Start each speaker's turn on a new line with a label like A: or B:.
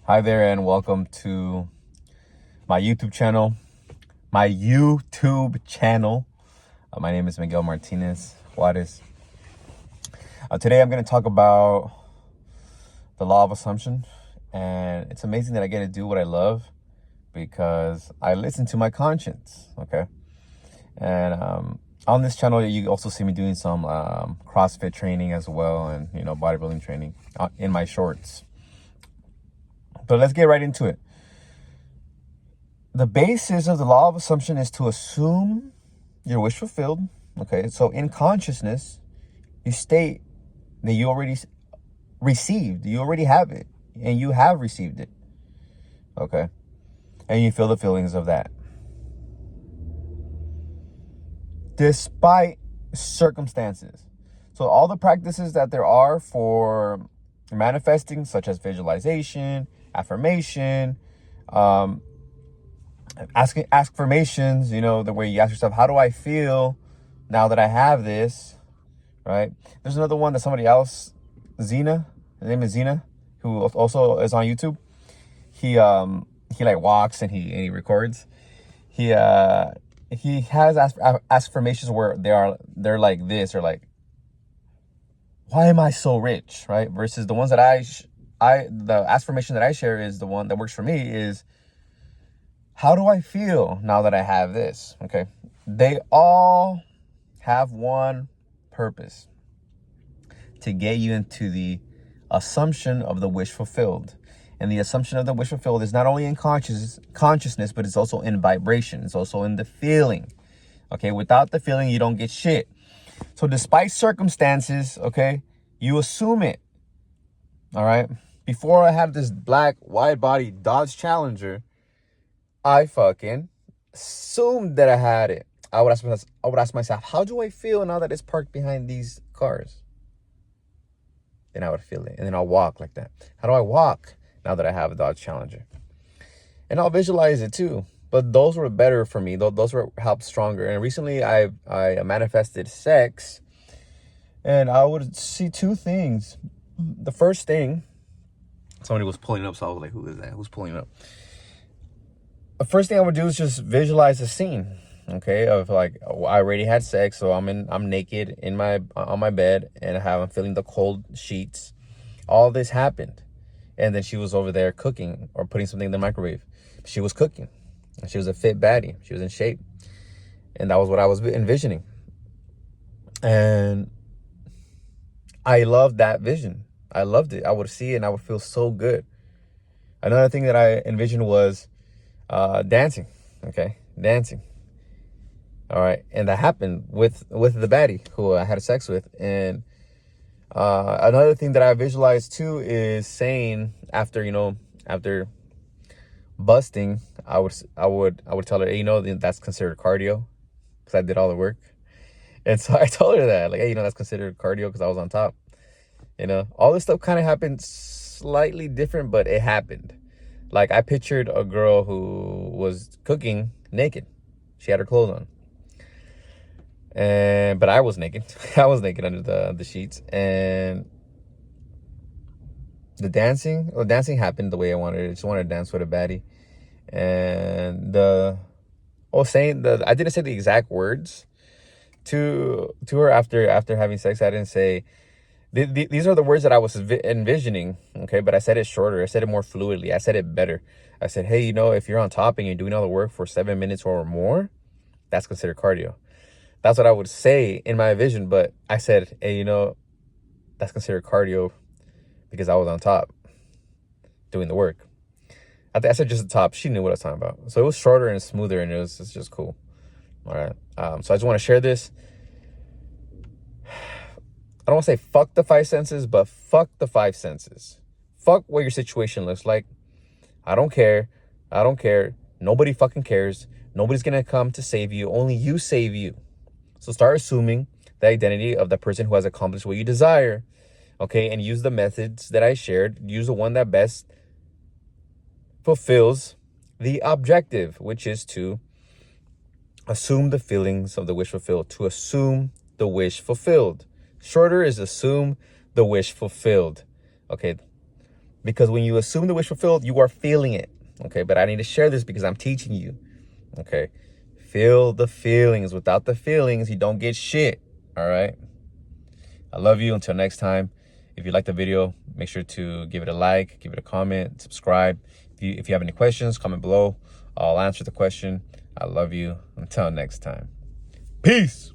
A: Hi there, and welcome to my YouTube channel. My name is Miguel Martinez Juarez. Today I'm going to talk about the law of assumption, and it's amazing that I get to do what I love because I listen to my conscience. Okay, and on this channel you also see me doing some CrossFit training as well, and bodybuilding training in my shorts. But let's get right into it. The basis of the law of assumption is to assume your wish fulfilled. Okay, so in consciousness, you state that you already received, you already have it, and you have received it. Okay, and you feel the feelings of that. Despite circumstances. So all the practices that there are for manifesting, such as visualization, affirmation, affirmations, the way you ask yourself, how do I feel now that I have this, right? There's another one that somebody else, Zena, his name is Zena, who also is on YouTube. He like walks and he records. He has affirmations where they're like this, or like, why am I so rich, right? Versus the ones that the affirmation that I share is the one that works for me is, how do I feel now that I have this? Okay. They all have one purpose: to get you into the assumption of the wish fulfilled. And the assumption of the wish fulfilled is not only in consciousness, but it's also in vibration. It's also in the feeling. Okay. Without the feeling, you don't get shit. So despite circumstances, okay, you assume it. All right. Before I had this black wide body Dodge Challenger, I fucking assumed that I had it. I would ask myself, how do I feel now that it's parked behind these cars? Then I would feel it. And then I'll walk like that. How do I walk now that I have a Dodge Challenger? And I'll visualize it too. But those were better for me. Those were helped stronger. And recently I manifested sex. And I would see two things. The first thing, somebody was pulling up, so I was like, who is that? Who's pulling up? The first thing I would do is just visualize the scene, okay, of like, I already had sex, so I'm naked on my bed, and I'm feeling the cold sheets. All this happened, and then she was over there cooking or putting something in the microwave. She was cooking, and she was a fit baddie. She was in shape, and that was what I was envisioning. And I loved that vision. I loved it. I would see it, and I would feel so good. Another thing that I envisioned was dancing. Okay, dancing. All right, and that happened with the baddie who I had sex with. And another thing that I visualized too is saying, after busting, I would tell her, hey, that's considered cardio, because I did all the work. And so I told her that, like, hey, that's considered cardio because I was on top. All this stuff kind of happened slightly different, but it happened. Like, I pictured a girl who was cooking naked. She had her clothes on. But I was naked. I was naked under the sheets. And the dancing happened the way I wanted it. I just wanted to dance with a baddie. And I didn't say the exact words to her after having sex. I didn't say, these are the words that I was envisioning, okay? But I said it shorter. I said it more fluidly. I said it better. I said, hey, if you're on top and you're doing all the work for 7 minutes or more, that's considered cardio. That's what I would say in my vision. But I said, hey, that's considered cardio because I was on top doing the work. I said just the top. She knew what I was talking about. So it was shorter and smoother, and it's just cool. All right. So I just want to share this. I don't want to say fuck the five senses, but fuck the five senses. Fuck what your situation looks like. I don't care. Nobody fucking cares. Nobody's going to come to save you. Only you save you. So start assuming the identity of the person who has accomplished what you desire. Okay. And use the methods that I shared. Use the one that best fulfills the objective, which is to assume the feelings of the wish fulfilled. To assume the wish fulfilled. Shorter is assume the wish fulfilled. Okay. Because when you assume the wish fulfilled, you are feeling it. Okay, but I need to share this because I'm teaching you. Okay, feel the feelings. Without the feelings, you don't get shit. All right. I love you. Until next time. If you like the video, make sure to give it a like, give it a comment, subscribe. If you have any questions, comment below. I'll answer the question. I love you. Until next time. Peace.